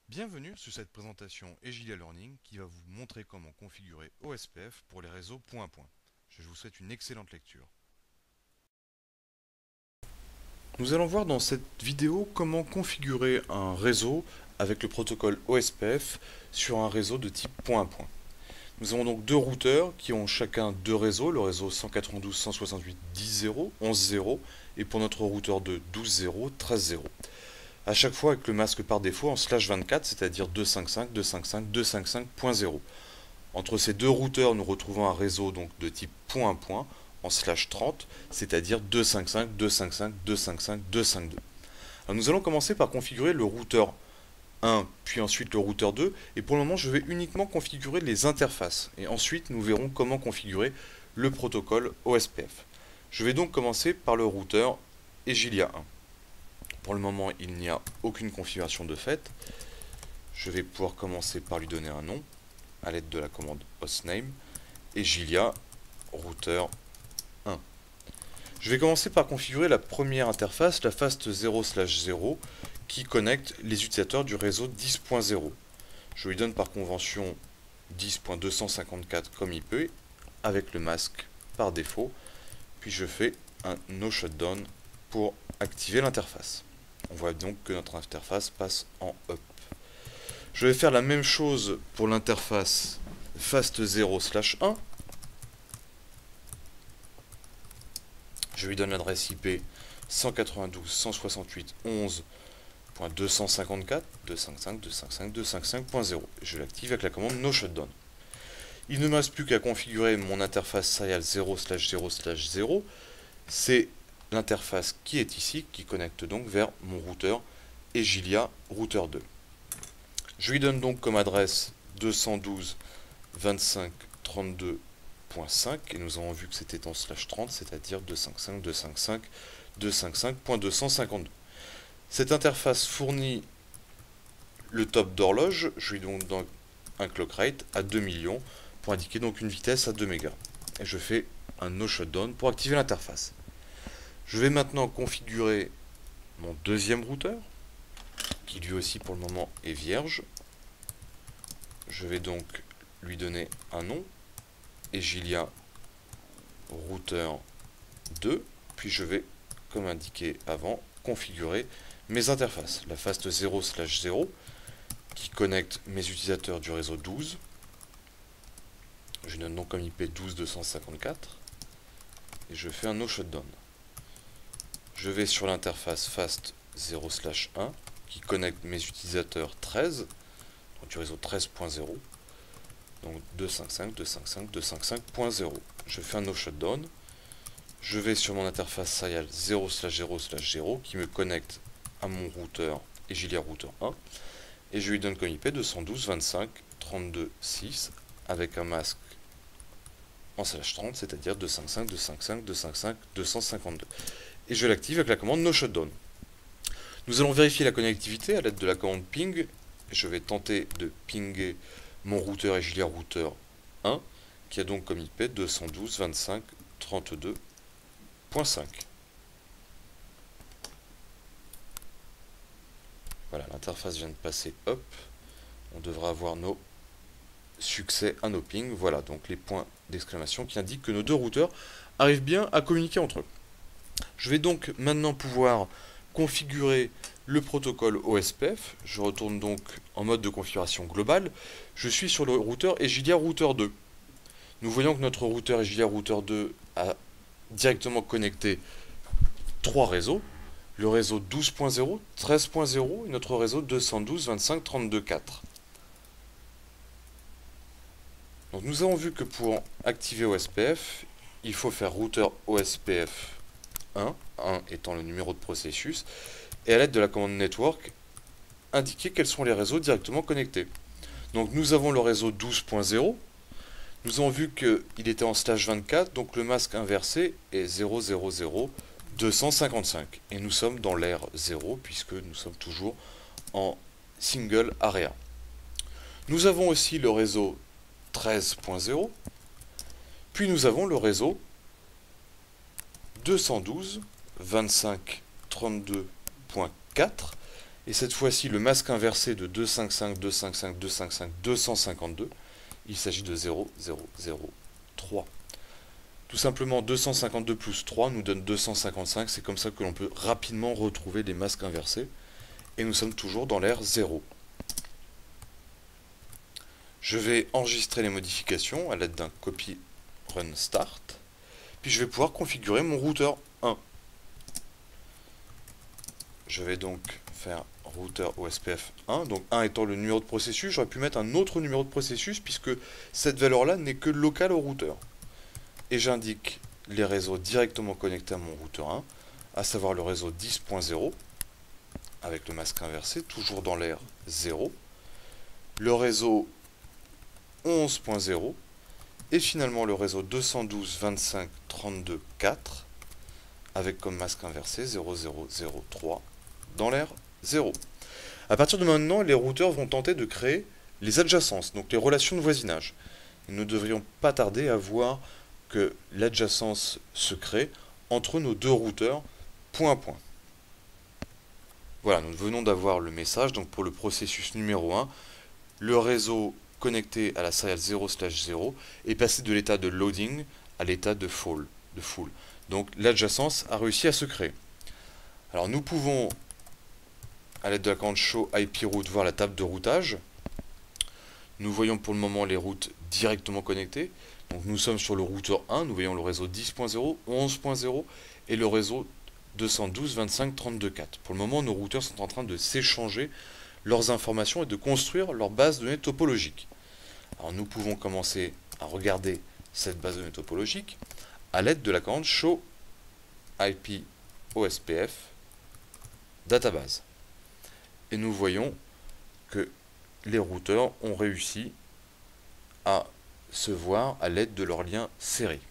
Bienvenue sur cette présentation Egilia Learning qui va vous montrer comment configurer OSPF pour les réseaux point à point. Je vous souhaite une excellente lecture. Nous allons voir dans cette vidéo comment configurer un réseau avec le protocole OSPF sur un réseau de type point à point. Nous avons donc deux routeurs qui ont chacun deux réseaux, le réseau 192.168.10.0, 11.0 et pour notre routeur de 12.0, 13.0. À chaque fois avec le masque par défaut en /24, c'est-à-dire 255.255.255.0. Entre ces deux routeurs, nous retrouvons un réseau donc de type point à point en /30, c'est-à-dire 255.255.255.252. Nous allons commencer par configurer le routeur 1, puis ensuite le routeur 2, et pour le moment je vais uniquement configurer les interfaces, et ensuite nous verrons comment configurer le protocole OSPF. Je vais donc commencer par le routeur Egilia 1. Pour le moment, il n'y a aucune configuration de fait. Je vais pouvoir commencer par lui donner un nom à l'aide de la commande hostname Egilia routeur 1. Je vais commencer par configurer la première interface, la fast 0/0, qui connecte les utilisateurs du réseau 10.0. Je lui donne par convention 10.254 comme IP avec le masque par défaut, puis je fais un no shutdown pour activer l'interface. On voit donc que notre interface passe en up. Je vais faire la même chose pour l'interface fast 0/1. Je lui donne l'adresse IP 192.168.11.254.255.255.255.0. Je l'active avec la commande no shutdown. Il ne me reste plus qu'à configurer mon interface serial 0/0/0. C'est l'interface qui est ici, qui connecte donc vers mon routeur Egilia routeur 2. Je lui donne donc comme adresse 212.25.32.5 et nous avons vu que c'était en /30, c'est-à-dire 255.255.255.252. Cette interface fournit le top d'horloge. Je lui donne donc un clock rate à 2 millions pour indiquer donc une vitesse à 2 mégas. Et je fais un no shutdown pour activer l'interface. Je vais maintenant configurer mon deuxième routeur, qui lui aussi pour le moment est vierge. Je vais donc lui donner un nom, Egilia routeur 2, puis je vais, comme indiqué avant, configurer mes interfaces. La fast 0/0, qui connecte mes utilisateurs du réseau 12. Je donne donc comme IP 12.254, et je fais un no shutdown. Je vais sur l'interface fast 0/1 qui connecte mes utilisateurs 13, donc du réseau 13.0, donc 255.255.255.0. Je fais un no shutdown. Je vais sur mon interface serial 0/0/0 qui me connecte à mon routeur Egilia routeur 1 et je lui donne comme IP 212.25.32.6 avec un masque en /30, c'est-à-dire 255.255.255.252. Et je l'active avec la commande no shutdown. Nous allons vérifier la connectivité à l'aide de la commande ping. Je vais tenter de pinguer mon routeur Egilia routeur 1 qui a donc comme IP 212.25.32.5. Voilà, l'interface vient de passer up. On devra avoir nos succès à nos pings. Voilà, donc les points d'exclamation qui indiquent que nos deux routeurs arrivent bien à communiquer entre eux. Je vais donc maintenant pouvoir configurer le protocole OSPF. Je retourne donc en mode de configuration globale. Je suis sur le routeur Egilia routeur 2. Nous voyons que notre routeur Egilia routeur 2 a directement connecté trois réseaux. Le réseau 12.0, 13.0 et notre réseau 212.25.32.4. Donc nous avons vu que pour activer OSPF, il faut faire routeur OSPF 1 étant le numéro de processus, et à l'aide de la commande network, indiquer quels sont les réseaux directement connectés. Donc nous avons le réseau 12.0, nous avons vu qu'il était en /24, donc le masque inversé est 000.255, et nous sommes dans l'ère 0, puisque nous sommes toujours en single area. Nous avons aussi le réseau 13.0, puis nous avons le réseau 212.25.32.4 Et cette fois-ci, le masque inversé de 255, 255, 255, 252, il s'agit de 0, 0, 0, 3. Tout simplement, 252 plus 3 nous donne 255. C'est comme ça que l'on peut rapidement retrouver les masques inversés. Et nous sommes toujours dans l'ère 0. Je vais enregistrer les modifications à l'aide d'un copy run start. Puis je vais pouvoir configurer mon routeur 1. Je vais donc faire routeur OSPF 1, donc 1 étant le numéro de processus. J'aurais pu mettre un autre numéro de processus puisque cette valeur-là n'est que locale au routeur. Et j'indique les réseaux directement connectés à mon routeur 1, à savoir le réseau 10.0, avec le masque inversé, toujours dans l'ère 0, le réseau 11.0, et finalement le réseau 212.25.32.4, avec comme masque inversé 0003, dans l'ère 0. À partir de maintenant, les routeurs vont tenter de créer les adjacences, donc les relations de voisinage. Et nous ne devrions pas tarder à voir que l'adjacence se crée entre nos deux routeurs point à point. Voilà, nous venons d'avoir le message. Donc pour le processus numéro 1, le réseau connecté à la serial 0/0 est passé de l'état de loading à l'état de full. Donc l'adjacence a réussi à se créer. Alors nous pouvons, à l'aide de la commande show IP route, voir la table de routage. Nous voyons pour le moment les routes directement connectées. Donc nous sommes sur le routeur 1, nous voyons le réseau 10.0, 11.0 et le réseau 212.25.32.4. Pour le moment, nos routeurs sont en train de s'échanger leurs informations et de construire leur base de données topologique. Alors nous pouvons commencer à regarder cette base de données topologique à l'aide de la commande show IP OSPF database. Et nous voyons que les routeurs ont réussi à se voir à l'aide de leur lien serré.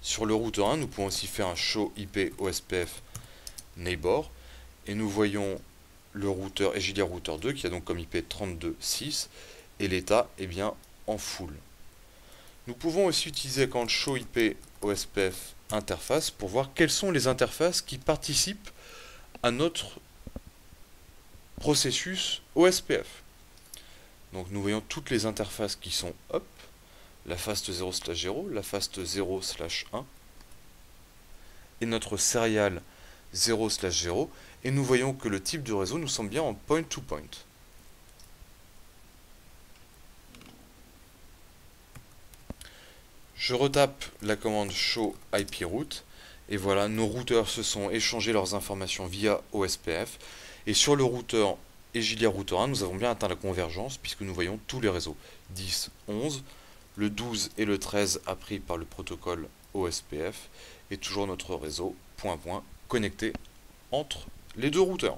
Sur le routeur 1, nous pouvons aussi faire un show IP OSPF neighbor et nous voyons le routeur Egilia routeur 2 qui a donc comme IP 32.6 et l'état est bien en full. Nous pouvons aussi utiliser la commande show IP OSPF interface pour voir quelles sont les interfaces qui participent à notre processus OSPF. Donc nous voyons toutes les interfaces qui sont up, la fast 0/0, la fast 0/1 et notre serial 0/0 et nous voyons que le type de réseau nous semble bien en point-to-point. Je retape la commande show IP route et voilà, nos routeurs se sont échangés leurs informations via OSPF et sur le routeur Egilia routeur 1 nous avons bien atteint la convergence puisque nous voyons tous les réseaux 10, 11, le 12 et le 13 appris par le protocole OSPF et toujours notre réseau point à point connecté entre les deux routeurs.